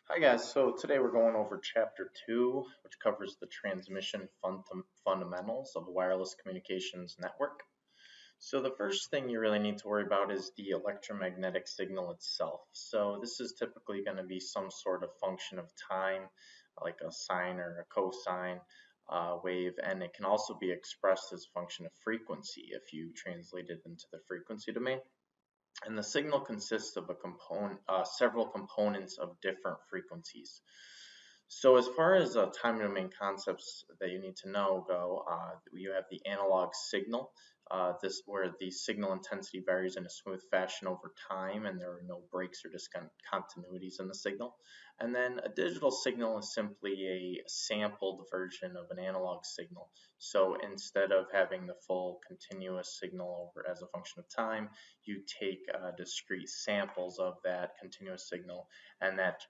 Hi guys, so today we're going over chapter 2, which covers the transmission fundamentals of a wireless communications network. So the first thing you really need to worry about is the electromagnetic signal itself. So this is typically going to be some sort of function of time, like a sine or a cosine wave, and it can also be expressed as a function of frequency if you translate it into the frequency domain. And the signal consists of several components of different frequencies. So as far as time domain concepts that you need to know go, you have the analog signal, this where the signal intensity varies in a smooth fashion over time, and there are no breaks or discontinuities in the signal. And then a digital signal is simply a sampled version of an analog signal. So instead of having the full continuous signal over as a function of time, you take discrete samples of that continuous signal, and that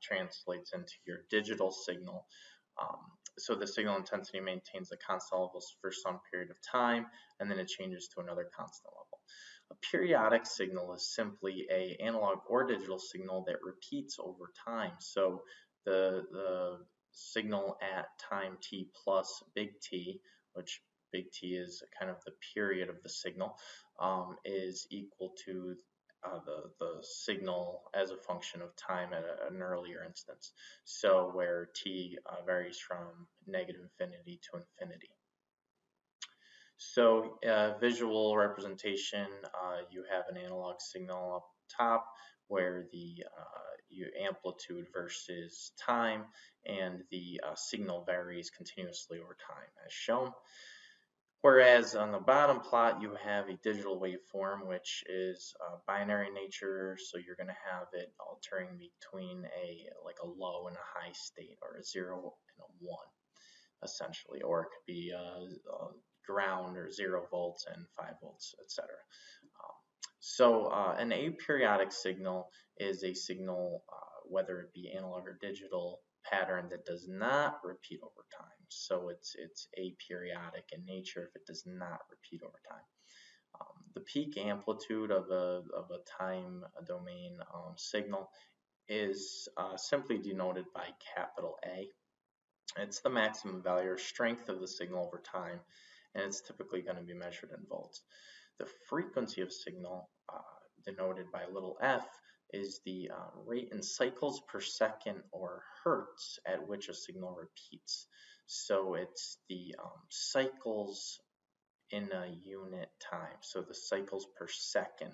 translates into your digital signal. Um, so the signal intensity maintains a constant level for some period of time, and then it changes to another constant level. A periodic signal is simply a analog or digital signal that repeats over time. So the signal at time t plus big T, which big T is kind of the period of the signal, is equal to the signal as a function of time at an earlier instance. So where t varies from negative infinity to infinity. So visual representation, you have an analog signal up top where the amplitude versus time, and the signal varies continuously over time as shown. Whereas on the bottom plot, you have a digital waveform, which is binary nature. So you're going to have it altering between a low and a high state, or a 0 and a 1, essentially. Or it could be ground, or 0 volts and 5 volts, etc. So an aperiodic signal is a signal, whether it be analog or digital, pattern that does not repeat over time. So it's aperiodic in nature if it does not repeat over time. The peak amplitude of a time domain signal is simply denoted by capital A. It's the maximum value or strength of the signal over time, and it's typically going to be measured in volts. The frequency of signal, denoted by little f, is the rate in cycles per second, or hertz, at which a signal repeats. So it's the cycles in a unit time, so the cycles per second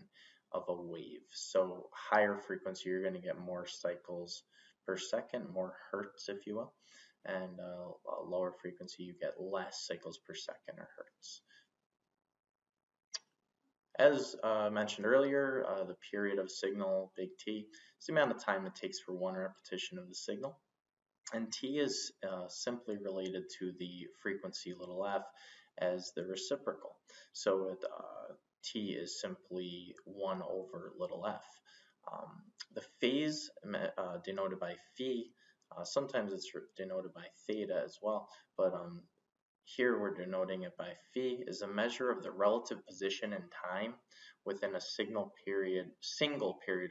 of a wave. So higher frequency, you're going to get more cycles per second, more hertz, if you will, and a lower frequency, you get less cycles per second, or hertz. As mentioned earlier, the period of signal, big T, is the amount of time it takes for one repetition of the signal. And T is simply related to the frequency, little f, as the reciprocal. So T is simply 1 over little f. The phase, denoted by phi, sometimes it's denoted by theta as well, but here we're denoting it by phi, is a measure of the relative position in time within a single period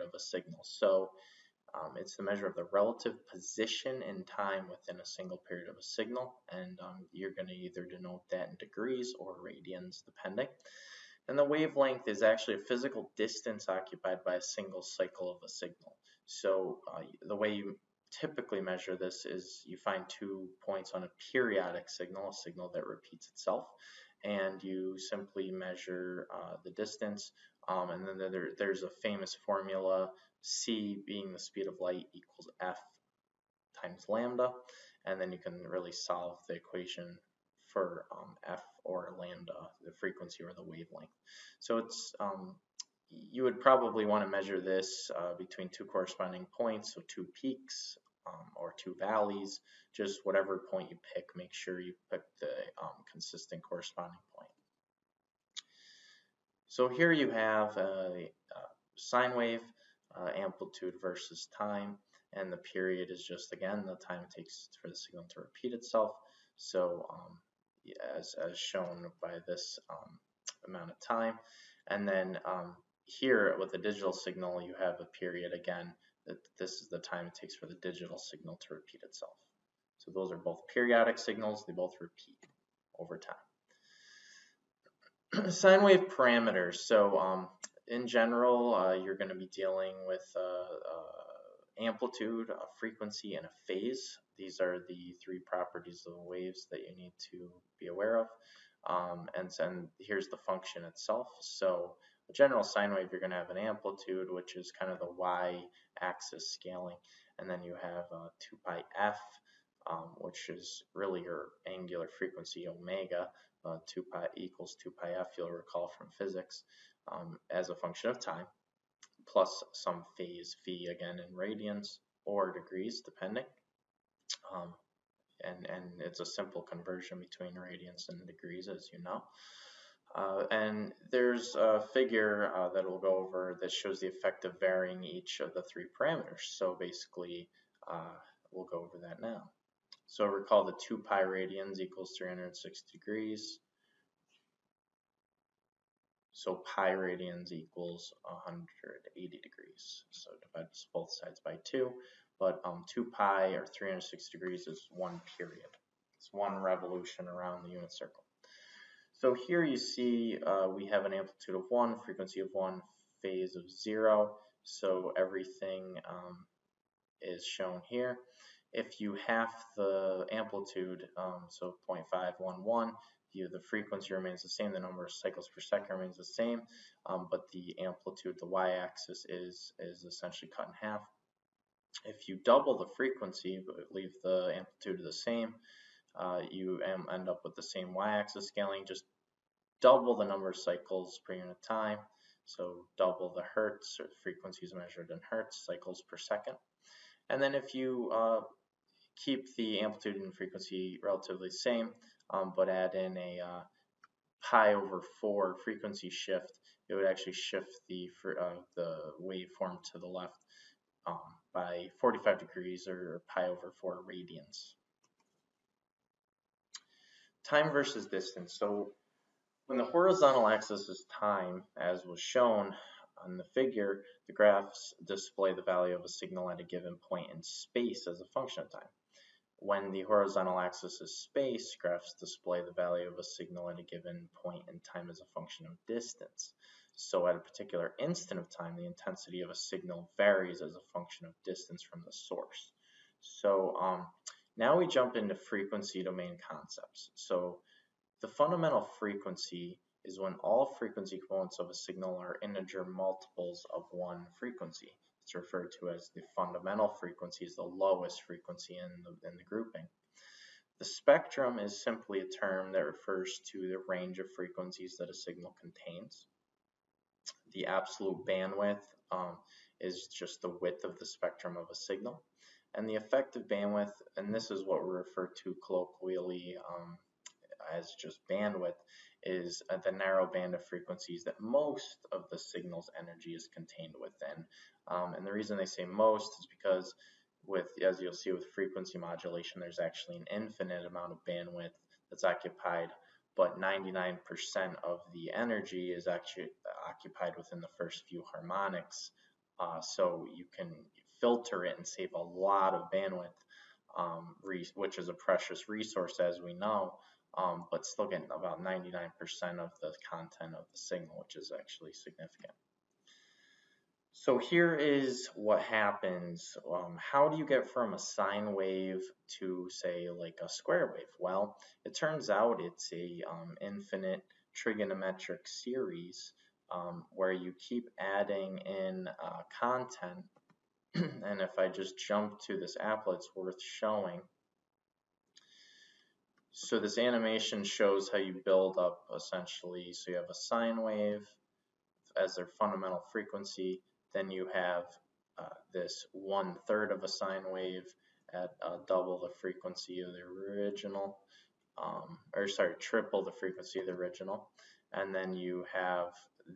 of a signal. So it's the measure of the relative position in time within a single period of a signal, and you're going to either denote that in degrees or radians, depending. And the wavelength is actually a physical distance occupied by a single cycle of a signal. So the way you typically measure this is you find 2 points on a periodic signal, a signal that repeats itself, and you simply measure the distance, and then there's a famous formula, c being the speed of light equals f times lambda, and then you can really solve the equation for f or lambda, the frequency or the wavelength. So it's you would probably want to measure this between 2 corresponding points, so 2 peaks or 2 valleys, just whatever point you pick, make sure you pick the consistent corresponding point. So here you have a sine wave, amplitude versus time, and the period is just, again, the time it takes for the signal to repeat itself. So as shown by this amount of time. And then here with the digital signal, you have a period, again, this is the time it takes for the digital signal to repeat itself. So those are both periodic signals. They both repeat over time. Sine wave parameters. So in general, you're going to be dealing with amplitude, a frequency, and a phase. These are the three properties of the waves that you need to be aware of. And here's the function itself. So a general sine wave, you're going to have an amplitude, which is kind of the y-axis scaling, and then you have 2 pi f, which is really your angular frequency, omega. 2 pi equals 2 pi f, you'll recall from physics, as a function of time, plus some phase, phi, again in radians or degrees, depending. And it's a simple conversion between radians and degrees, as you know. And there's a figure that we'll go over that shows the effect of varying each of the three parameters. So basically, we'll go over that now. So recall the 2 pi radians equals 360 degrees. So pi radians equals 180 degrees. So divide both sides by 2. But 2 pi or 360 degrees is one period. It's one revolution around the unit circle. So here you see we have an amplitude of 1, frequency of 1, phase of 0. So everything is shown here. If you half the amplitude, so 0.511, the frequency remains the same, the number of cycles per second remains the same, but the amplitude, the y-axis, is essentially cut in half. If you double the frequency but leave the amplitude the same, you end up with the same y-axis scaling, just double the number of cycles per unit time, so double the hertz, or the frequency is measured in hertz, cycles per second. And then if you keep the amplitude and frequency relatively the same, but add in a pi over 4 frequency shift, it would actually shift the waveform to the left by 45 degrees, or pi over 4 radians. Time versus distance. So when the horizontal axis is time, as was shown on the figure, the graphs display the value of a signal at a given point in space as a function of time. When the horizontal axis is space, graphs display the value of a signal at a given point in time as a function of distance. So at a particular instant of time, the intensity of a signal varies as a function of distance from the source. So now we jump into frequency domain concepts. So the fundamental frequency is when all frequency components of a signal are integer multiples of one frequency. It's referred to as the fundamental frequency, is the lowest frequency in the grouping. The spectrum is simply a term that refers to the range of frequencies that a signal contains. The absolute bandwidth is just the width of the spectrum of a signal. And the effective bandwidth, and this is what we refer to colloquially as just bandwidth, is the narrow band of frequencies that most of the signal's energy is contained within. And the reason they say most is because as you'll see with frequency modulation, there's actually an infinite amount of bandwidth that's occupied, but 99% of the energy is actually occupied within the first few harmonics. So you can filter it and save a lot of bandwidth, which is a precious resource, as we know, but still getting about 99% of the content of the signal, which is actually significant. So here is what happens. How do you get from a sine wave to, say, like a square wave? Well, it turns out it's a infinite trigonometric series where you keep adding in content. And if I just jump to this applet, it's worth showing. So this animation shows how you build up, essentially. So you have a sine wave as their fundamental frequency. Then you have this 1/3 of a sine wave at double the frequency of the original, triple the frequency of the original. And then you have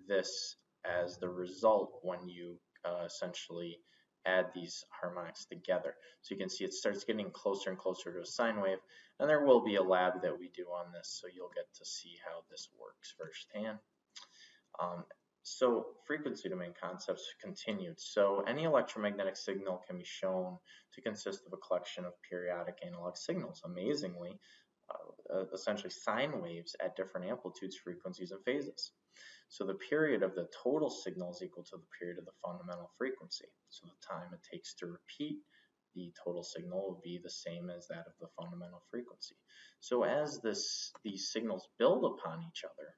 this as the result when you essentially add these harmonics together. So you can see it starts getting closer and closer to a sine wave, and there will be a lab that we do on this, so you'll get to see how this works firsthand. So frequency domain concepts continued. So any electromagnetic signal can be shown to consist of a collection of periodic analog signals. Amazingly, essentially sine waves at different amplitudes, frequencies, and phases. So the period of the total signal is equal to the period of the fundamental frequency. So the time it takes to repeat the total signal will be the same as that of the fundamental frequency. So as these signals build upon each other,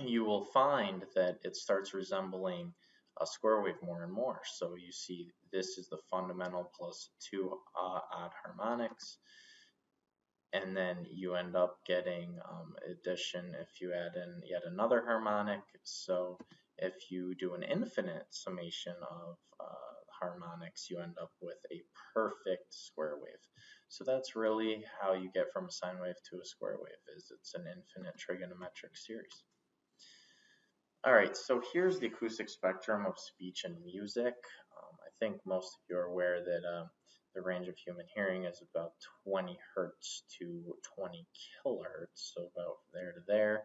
you will find that it starts resembling a square wave more and more. So you see this is the fundamental plus two odd harmonics, and then you end up getting addition if you add in yet another harmonic. So if you do an infinite summation of harmonics, you end up with a perfect square wave. So that's really how you get from a sine wave to a square wave, is it's an infinite trigonometric series. All right, so here's the acoustic spectrum of speech and music. I think most of you are aware that the range of human hearing is about 20 hertz to 20 kilohertz, so about there to there.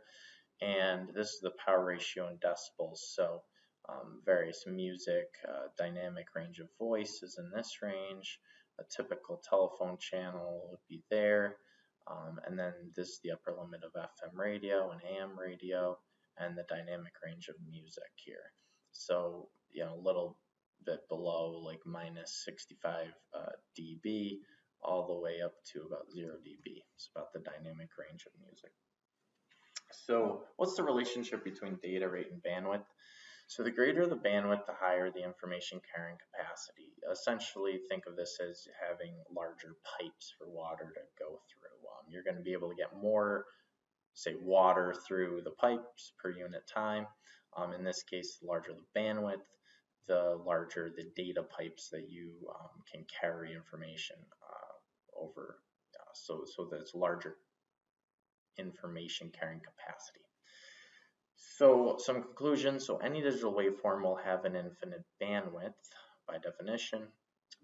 And this is the power ratio in decibels. So various music, dynamic range of voice is in this range. A typical telephone channel would be there. And then this is the upper limit of FM radio and AM radio, and the dynamic range of music here. So, a little bit below like minus 65 dB all the way up to about 0 dB. It's about the dynamic range of music. So what's the relationship between data rate and bandwidth? So the greater the bandwidth, the higher the information carrying capacity. Essentially, think of this as having larger pipes for water to go through. You're going to be able to get more, say, water through the pipes per unit time. In this case, the larger the bandwidth, the larger the data pipes that you can carry information over. So there's larger information carrying capacity. So some conclusions. So any digital waveform will have an infinite bandwidth by definition,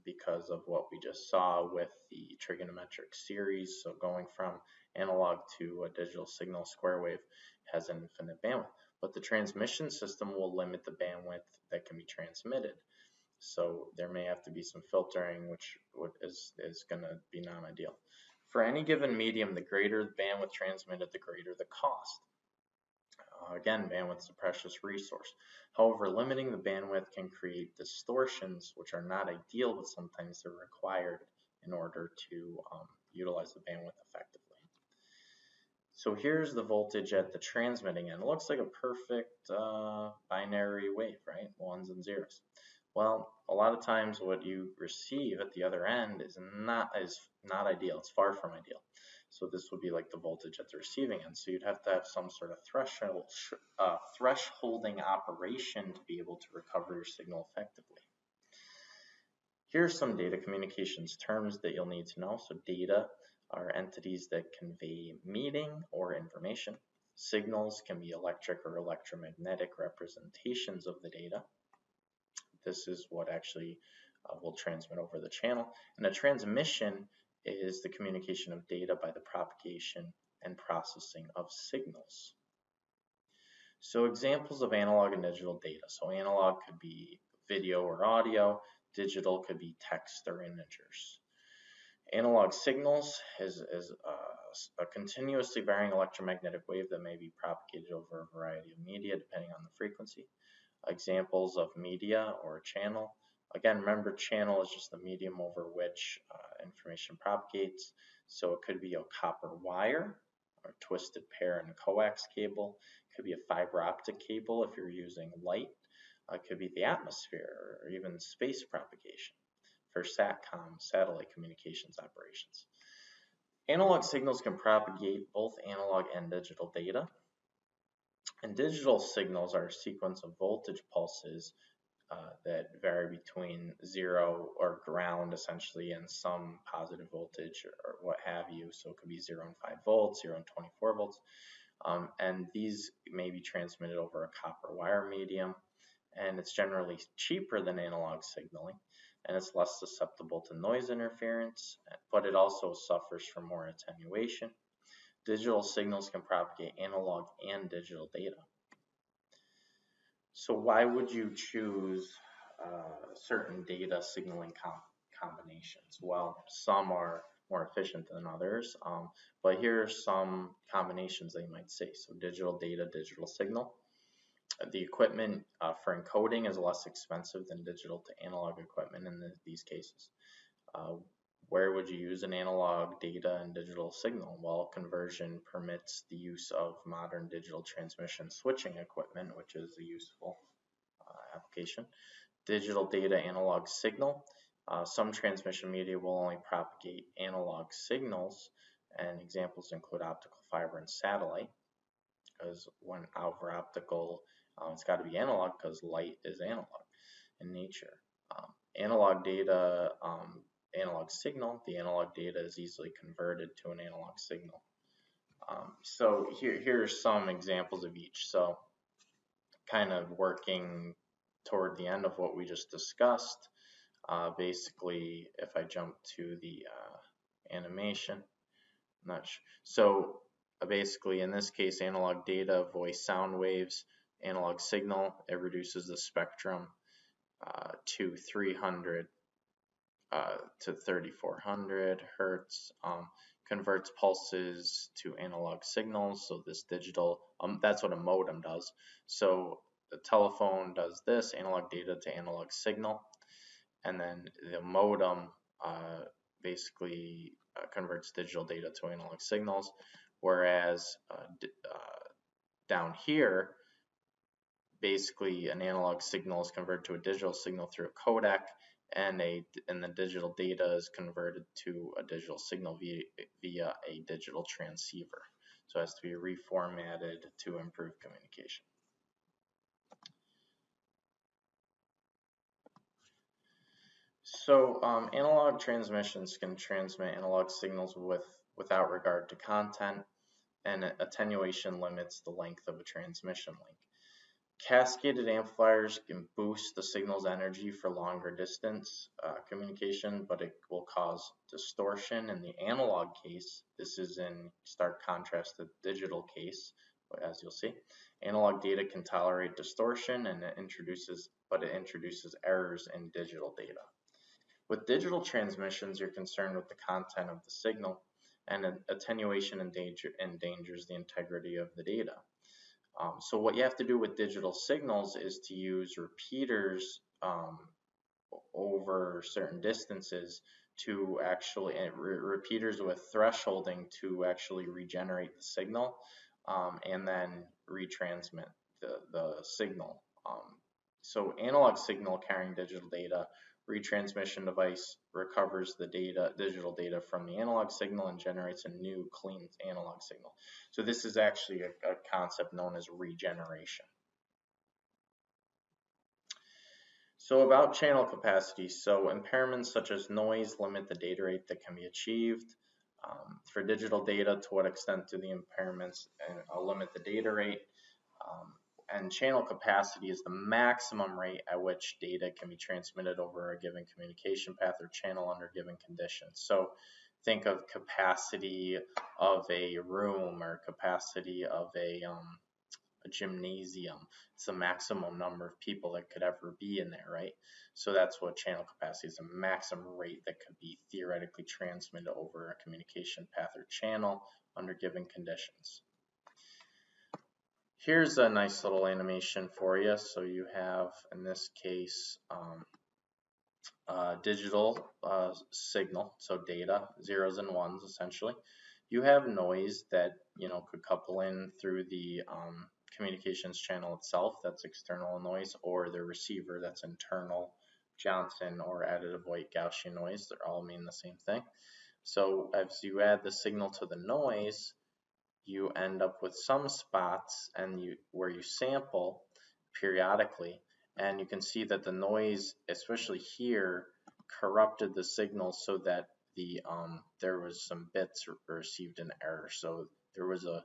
because of what we just saw with the trigonometric series. So going from analog to a digital signal, square wave has an infinite bandwidth. But the transmission system will limit the bandwidth that can be transmitted. So there may have to be some filtering, which is going to be non-ideal. For any given medium, the greater the bandwidth transmitted, the greater the cost. Again, bandwidth is a precious resource. However, limiting the bandwidth can create distortions, which are not ideal, but sometimes they're required in order to utilize the bandwidth effectively. So here's the voltage at the transmitting end. It looks like a perfect binary wave, right? Ones and zeros. Well, a lot of times what you receive at the other end is not ideal. It's far from ideal. So this would be like the voltage at the receiving end. So you'd have to have some sort of thresholding operation to be able to recover your signal effectively. Here's some data communications terms that you'll need to know. So data are entities that convey meaning or information. Signals can be electric or electromagnetic representations of the data. This is what actually will transmit over the channel. And a transmission is the communication of data by the propagation and processing of signals. So examples of analog and digital data. So analog could be video or audio, digital could be text or integers. Analog signals is a continuously varying electromagnetic wave that may be propagated over a variety of media depending on the frequency. Examples of media or a channel. Again, remember, channel is just the medium over which information propagates. So it could be a copper wire or twisted pair and coax cable. It could be a fiber optic cable if you're using light. It could be the atmosphere or even space propagation for SATCOM, satellite communications operations. Analog signals can propagate both analog and digital data. And digital signals are a sequence of voltage pulses that vary between 0 or ground essentially and some positive voltage or what have you. So it could be 0 and 5 volts, 0 and 24 volts. And these may be transmitted over a copper wire medium. And it's generally cheaper than analog signaling. And it's less susceptible to noise interference, but it also suffers from more attenuation. Digital signals can propagate analog and digital data. So why would you choose certain data signaling combinations? Well, some are more efficient than others, but here are some combinations that you might see. So digital data, digital signal. The equipment for encoding is less expensive than digital to analog equipment in these cases. Uh, where would you use an analog data and digital signal? Well, conversion permits the use of modern digital transmission switching equipment, which is a useful application. Digital data analog signal. Some transmission media will only propagate analog signals, and examples include optical fiber and satellite, because when over optical, it's got to be analog because light is analog in nature. Analog data, analog signal, the analog data is easily converted to an analog signal. So here are some examples of each. So kind of working toward the end of what we just discussed, basically if I jump to the animation, I'm not sure. So basically in this case, analog data, voice sound waves, analog signal, it reduces the spectrum to 300 to 3400 hertz, converts pulses to analog signals. So this digital, that's what a modem does. So the telephone does this, analog data to analog signal, and then the modem basically converts digital data to analog signals, whereas down here, basically an analog signal is converted to a digital signal through a codec, and the digital data is converted to a digital signal via a digital transceiver. So it has to be reformatted to improve communication. So analog transmissions can transmit analog signals without regard to content, and attenuation limits the length of a transmission link. Cascaded amplifiers can boost the signal's energy for longer distance communication, but it will cause distortion in the analog case. This is in stark contrast to the digital case, as you'll see. Analog data can tolerate distortion, and it introduces errors in digital data. With digital transmissions, you're concerned with the content of the signal, and attenuation endangers the integrity of the data. So what you have to do with digital signals is to use repeaters over certain distances to actually, repeaters with thresholding to actually regenerate the signal and then retransmit the signal. So analog signal carrying digital data, retransmission device recovers the digital data from the analog signal and generates a new clean analog signal. So this is actually a concept known as regeneration. So about channel capacity, so impairments such as noise limit the data rate that can be achieved. For digital data, to what extent do the impairments limit the data rate? And channel capacity is the maximum rate at which data can be transmitted over a given communication path or channel under given conditions. So think of capacity of a room or capacity of a gymnasium. It's the maximum number of people that could ever be in there, right? So that's what channel capacity is, a maximum rate that could be theoretically transmitted over a communication path or channel under given conditions. Here's a nice little animation for you. So you have, in this case, digital signal, so data, zeros and ones essentially. You have noise that could couple in through the communications channel itself, that's external noise, or the receiver, that's internal Johnson or additive white Gaussian noise. They all mean the same thing. So as you add the signal to the noise, you end up with some spots where you sample periodically, and you can see that the noise, especially here, corrupted the signal so that there was some bits received in error. So there was a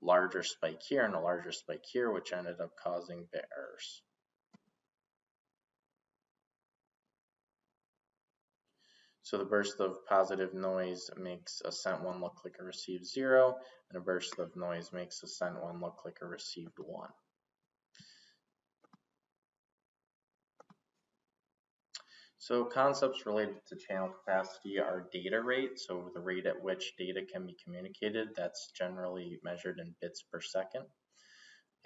larger spike here and a larger spike here, which ended up causing bit errors. So the burst of positive noise makes a sent one look like a received 0, and a burst of noise makes a sent one look like a received 1. So concepts related to channel capacity are data rate, so the rate at which data can be communicated, that's generally measured in bits per second.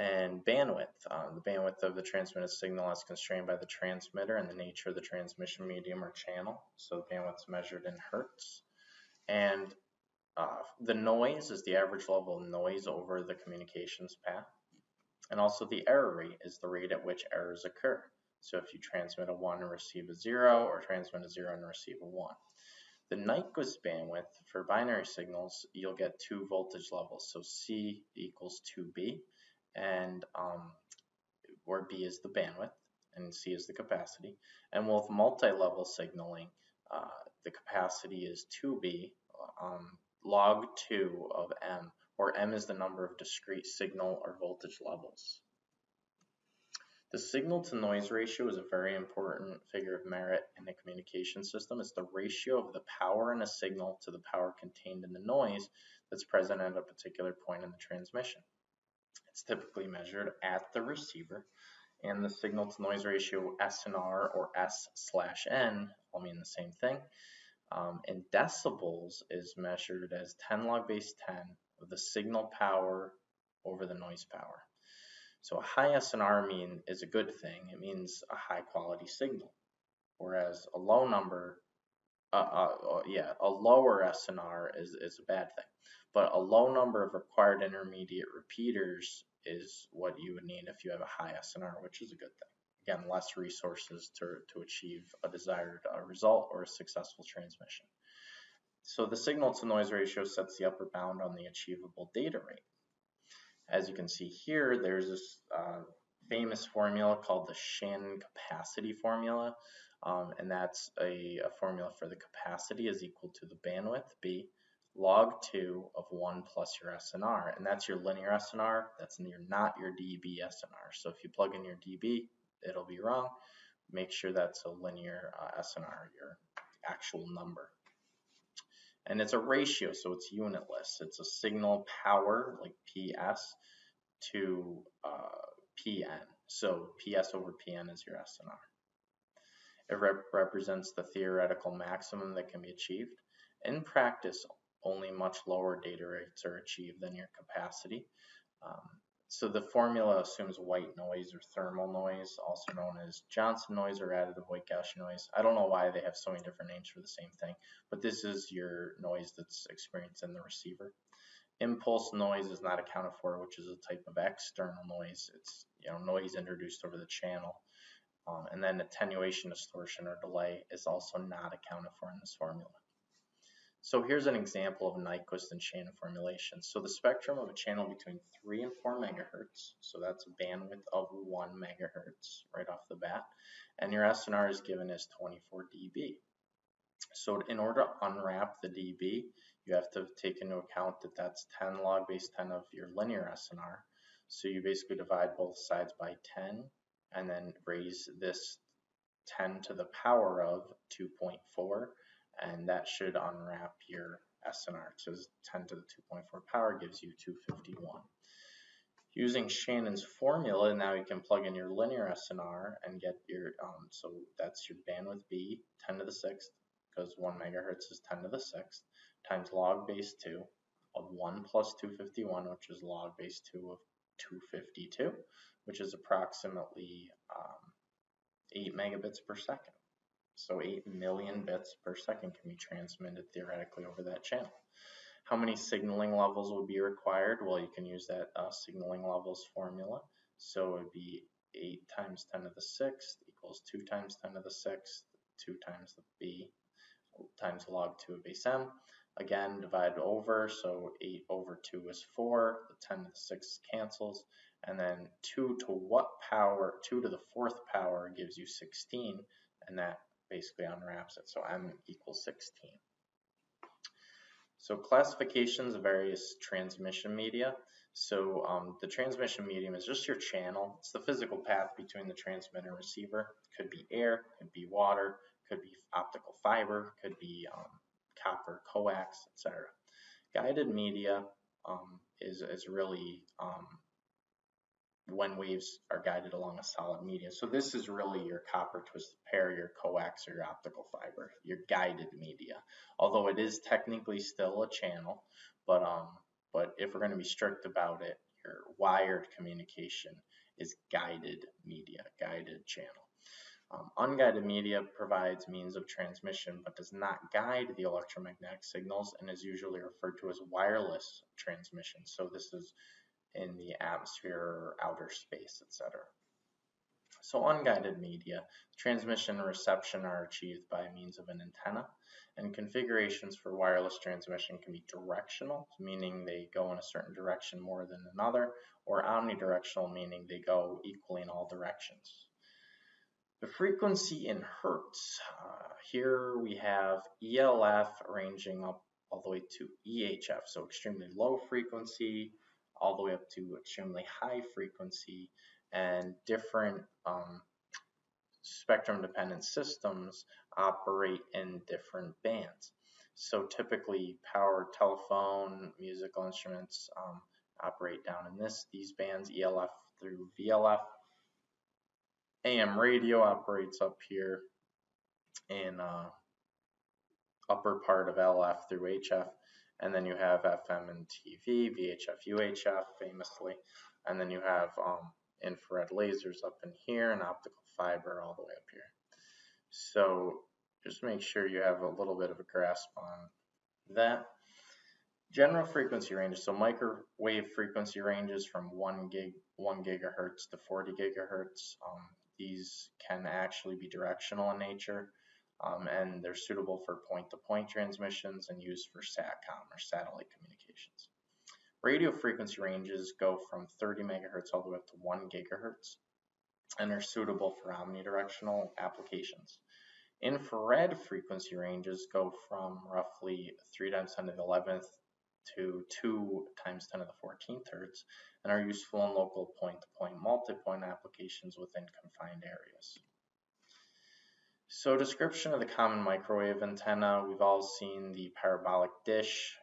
And bandwidth, the bandwidth of the transmitted signal is constrained by the transmitter and the nature of the transmission medium or channel, so the bandwidth is measured in hertz. And the noise is the average level of noise over the communications path. And also the error rate is the rate at which errors occur. So if you transmit a 1 and receive a 0, or transmit a 0 and receive a 1. The Nyquist bandwidth for binary signals, you'll get two voltage levels. So C equals 2B, and where B is the bandwidth and C is the capacity. And with multi-level signaling, the capacity is 2B log 2 of M, where M is the number of discrete signal or voltage levels. The signal to noise ratio is a very important figure of merit in a communication system. It's the ratio of the power in a signal to the power contained in the noise that's present at a particular point in the transmission. It's typically measured at the receiver, and the signal to noise ratio SNR or S/N all mean the same thing. In decibels is measured as 10 log base 10 of the signal power over the noise power. So a high SNR mean is a good thing. It means a high quality signal, whereas a low number, a lower SNR is a bad thing. But a low number of required intermediate repeaters is what you would need if you have a high SNR, which is a good thing. Again, less resources to achieve a desired result or a successful transmission. So the signal to noise ratio sets the upper bound on the achievable data rate. As you can see here, there's this famous formula called the Shannon capacity formula, and that's a formula for the capacity is equal to the bandwidth, B, log 2 of 1 plus your SNR, and that's your linear SNR, that's not your dB SNR. So if you plug in your dB, it'll be wrong. Make sure that's a linear SNR, your actual number. And it's a ratio, so it's unitless. It's a signal power, like PS, to PN. So PS over PN is your SNR. It represents the theoretical maximum that can be achieved. In practice, only much lower data rates are achieved than your capacity. So the formula assumes white noise or thermal noise, also known as Johnson noise or additive white Gaussian noise. I don't know why they have so many different names for the same thing, but this is your noise that's experienced in the receiver. Impulse noise is not accounted for, which is a type of external noise. It's noise introduced over the channel. And then attenuation, distortion, or delay is also not accounted for in this formula. So here's an example of Nyquist and Shannon formulation. So the spectrum of a channel between 3 and 4 megahertz, so that's a bandwidth of 1 megahertz right off the bat, and your SNR is given as 24 dB. So in order to unwrap the dB, you have to take into account that that's 10 log base 10 of your linear SNR. So you basically divide both sides by 10 and then raise this 10 to the power of 2.4, and that should unwrap your SNR. So 10 to the 2.4 power gives you 251. Using Shannon's formula, now you can plug in your linear SNR and get your, so that's your bandwidth B, 10 to the 6th, because 1 megahertz is 10 to the 6th, times log base 2 of 1 plus 251, which is log base 2 of 252, which is approximately 8 megabits per second. So 8 million bits per second can be transmitted theoretically over that channel. How many signaling levels would be required? Well, you can use that signaling levels formula. So it would be 8 times 10 to the 6th equals 2 times 10 to the 6th, 2 times the B times log 2 of base M. Again, divide over, so 8 over 2 is 4, the 10 to the 6th cancels, and then 2 to what power? 2 to the 4th power gives you 16, and that basically unwraps it, so M equals 16. So classifications of various transmission media. So the transmission medium is just your channel. It's the physical path between the transmitter and receiver. It could be air, could be water, could be optical fiber, could be copper, coax, etc. Guided media is really when waves are guided along a solid media. So this is really your copper twisted pair, your coax, or your optical fiber, your guided media. Although it is technically still a channel, but if we're going to be strict about it, your wired communication is guided media, guided channel. Unguided media provides means of transmission but does not guide the electromagnetic signals and is usually referred to as wireless transmission. So this is in the atmosphere or outer space, etc. So unguided media, transmission and reception are achieved by means of an antenna, and configurations for wireless transmission can be directional, meaning they go in a certain direction more than another, or omnidirectional, meaning they go equally in all directions. The frequency in hertz, here we have ELF ranging up all the way to EHF, so extremely low frequency, all the way up to extremely high frequency, and different spectrum-dependent systems operate in different bands. So typically power telephone, musical instruments operate down in these bands, ELF through VLF. AM radio operates up here in upper part of LF through HF, and then you have FM and TV, VHF, UHF famously, and then you have infrared lasers up in here and optical fiber all the way up here. So just make sure you have a little bit of a grasp on that. General frequency ranges, so microwave frequency ranges from 1 gigahertz to 40 gigahertz. These can actually be directional in nature, and they're suitable for point-to-point transmissions and used for SATCOM or satellite communications. Radio frequency ranges go from 30 megahertz all the way up to 1 gigahertz and are suitable for omnidirectional applications. Infrared frequency ranges go from roughly 3 times 10 to the 11th to 2 times 10 to the 14th hertz and are useful in local point-to-point, multi-point applications within confined areas. So description of the common microwave antenna, we've all seen the parabolic dish,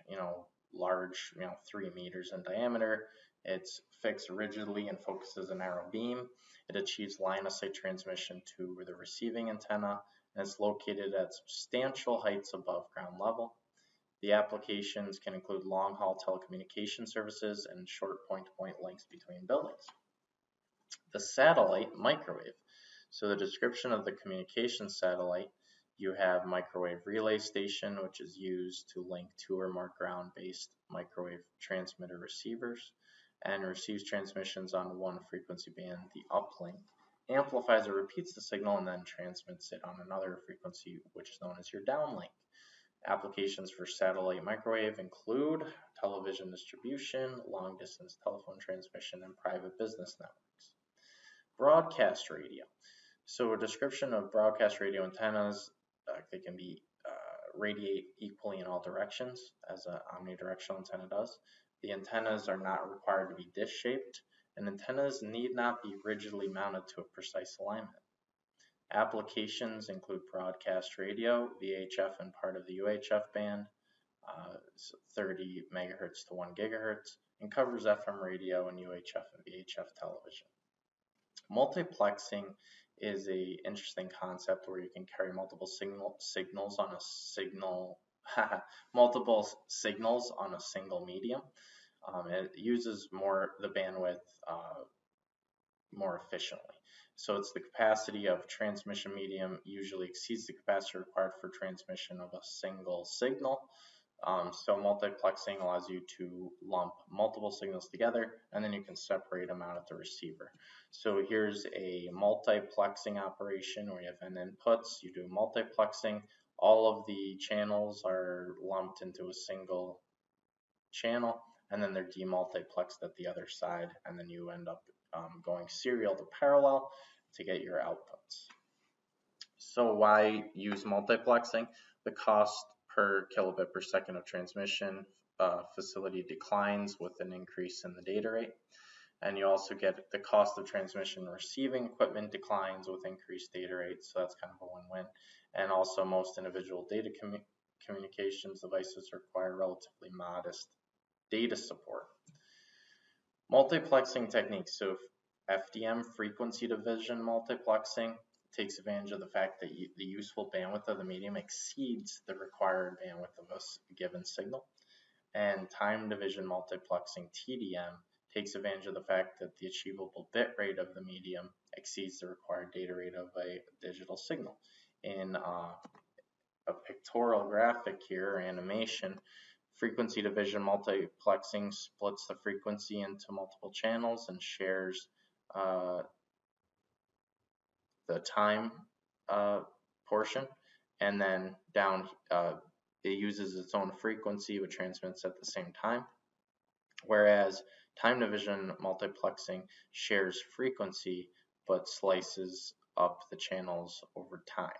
large, 3 meters in diameter. It's fixed rigidly and focuses a narrow beam. It achieves line of sight transmission to the receiving antenna, and it's located at substantial heights above ground level. The applications can include long-haul telecommunication services and short point-to-point links between buildings. The satellite microwave. So the description of the communication satellite, you have microwave relay station, which is used to link 2 or more ground-based microwave transmitter receivers and receives transmissions on one frequency band. The uplink amplifies or repeats the signal and then transmits it on another frequency, which is known as your downlink. Applications for satellite microwave include television distribution, long-distance telephone transmission, and private business networks. Broadcast radio. So a description of broadcast radio antennas, they can be radiate equally in all directions, as an omnidirectional antenna does. The antennas are not required to be dish-shaped, and antennas need not be rigidly mounted to a precise alignment. Applications include broadcast radio, VHF and part of the UHF band, 30 megahertz to 1 gigahertz, and covers FM radio and UHF and VHF television. Multiplexing is an interesting concept where you can carry multiple signals on a single medium. It uses the bandwidth more efficiently. So it's the capacity of transmission medium usually exceeds the capacity required for transmission of a single signal. So multiplexing allows you to lump multiple signals together, and then you can separate them out at the receiver. So here's a multiplexing operation where you have n inputs, you do multiplexing, all of the channels are lumped into a single channel, and then they're demultiplexed at the other side, and then you end up going serial to parallel to get your outputs. So why use multiplexing? The cost per kilobit per second of transmission facility declines with an increase in the data rate. And you also get the cost of transmission and receiving equipment declines with increased data rates, so that's kind of a win-win. And also most individual data communications devices require relatively modest data support. Multiplexing techniques. So FDM, frequency division multiplexing, takes advantage of the fact that the useful bandwidth of the medium exceeds the required bandwidth of a given signal. And time division multiplexing, TDM, takes advantage of the fact that the achievable bit rate of the medium exceeds the required data rate of a digital signal. In a pictorial graphic here, animation, frequency division multiplexing splits the frequency into multiple channels and shares the time portion, and then down it uses its own frequency which transmits at the same time, whereas time division multiplexing shares frequency but slices up the channels over time.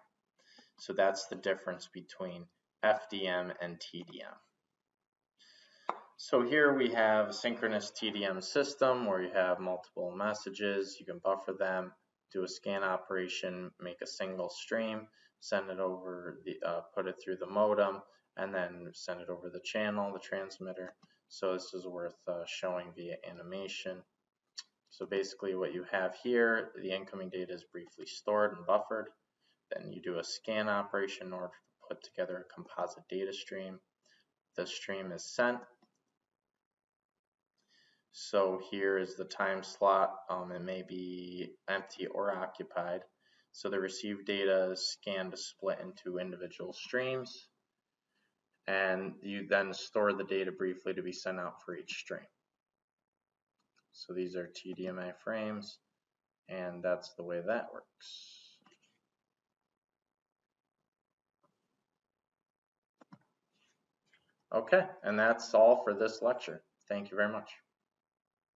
So that's the difference between FDM and TDM. So here we have a synchronous TDM system where you have multiple messages, you can buffer them, do a scan operation, make a single stream, send it over, put it through the modem, and then send it over the channel, the transmitter. So this is worth showing via animation. So basically what you have here, the incoming data is briefly stored and buffered. Then you do a scan operation in order to put together a composite data stream. The stream is sent. So here is the time slot. It may be empty or occupied. So the received data is scanned to split into individual streams. And you then store the data briefly to be sent out for each stream. So these are TDMA frames, and that's the way that works. Okay, and that's all for this lecture. Thank you very much.